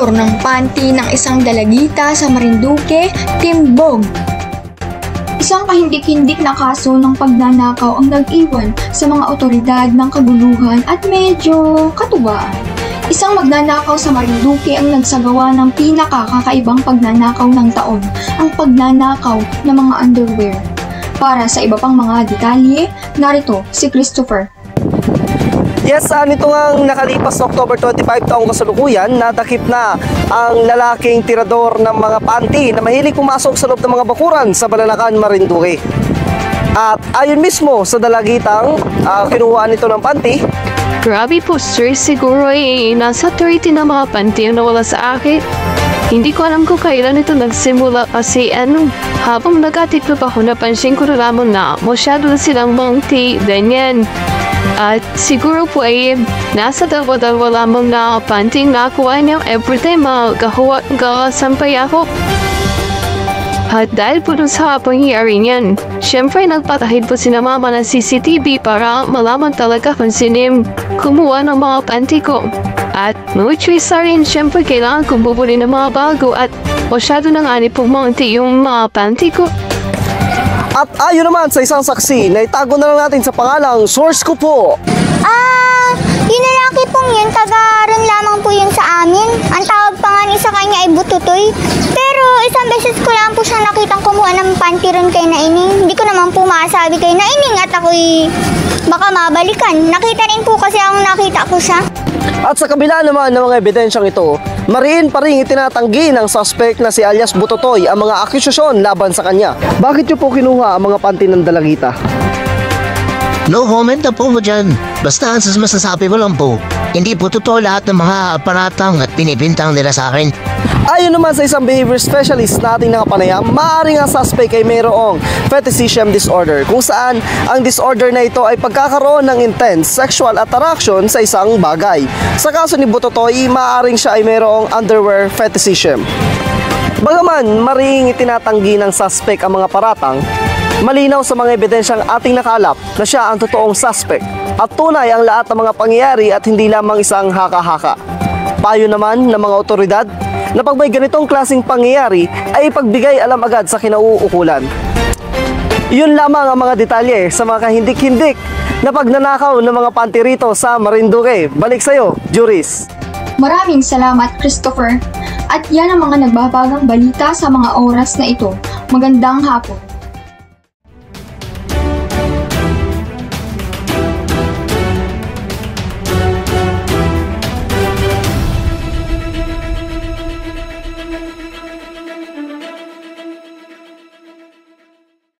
tirador ng panty ng isang dalagita sa Marinduque, timbog. Isang kahindik-hindik na kaso ng pagnanakaw ang nag-iwan sa mga otoridad ng kaguluhan at medyo katuwaan. Isang magnanakaw sa Marinduque ang nagsagawa ng pinakakakaibang pagnanakaw ng taon, ang pagnanakaw ng mga underwear. Para sa iba pang mga detalye, narito si Christopher. Yes, nito ngang nakalipas October 25 taong kasalukuyan, nadakip na ang lalaking tirador ng mga panty na mahilig pumasok sa loob ng mga bakuran sa Balanacan, Marinduque. At ayon mismo sa dalagitang kinuhaan nito ng panty. Grabe po sir, siguro nasa 30 na mga panty ang nawala sa akin. Hindi ko alam kung kailan ito nagsimula kasi habang nag-atitip ako napansin ko na lamang na masyado na silang mangti, ganyan. At siguro po nasa dalawa lamang na panting nakuha niya everytime magkasampay ako. At dahil po dun sa pangyayari niyan, syempre nagpatahid po si mama ng CCTV para malaman talaga kung sino kumuha ng mga panty ko. At no choice na rin, syempre kailangan kong bubuli ng mga bago at masyado nang ani pong mangti yung mga panty ko. At ayon naman sa isang saksi na itago na lang natin sa pangalang source ko po. Yung lalaki pong yun, taga-aron lamang po yun sa amin. Ang tawag pa nga sa kanya ay Bututoy. Pero isang beses ko lang po siya nakitang kumuha ng panty ron kay Naining. Hindi ko naman po masabi kay Naining at ako'y baka mabalikan. Nakita rin po kasi ang nakita ko siya. At sa kabila naman ng mga ebidensyang ito, mariin pa rin itinatanggi ng suspect na si alias Bututoy ang mga akusasyon laban sa kanya. Bakit niyo po kinuha ang mga panty ng dalagita? No comment na po mo dyan. Basta ang masasabi ko lang po, hindi po totoo lahat ng mga aparatang at pinibintang nila sa akin. Ayon naman sa isang behavior specialist na ating nakapanayam, maaaring ang suspect ay mayroong fetishism disorder, kung saan ang disorder na ito ay pagkakaroon ng intense sexual attraction sa isang bagay. Sa kaso ni Bututoy, maaaring siya ay mayroong underwear fetishism. Bagaman maring itinatanggi ng suspect ang mga paratang, malinaw sa mga ebidensyang ating nakalap na siya ang totoong suspect at tunay ang lahat ng mga pangyayari at hindi lamang isang haka-haka. Payo naman ng mga otoridad na pag may ganitong klaseng pangyayari ay ipagbigay alam agad sa kinauukulan. Yun lamang ang mga detalye sa mga kahindik-hindik na pagnanakaw ng mga panty rito sa Marinduque. Balik sa'yo, Juris. Maraming salamat, Christopher. At yan ang mga nagbabagang balita sa mga oras na ito. Magandang hapon.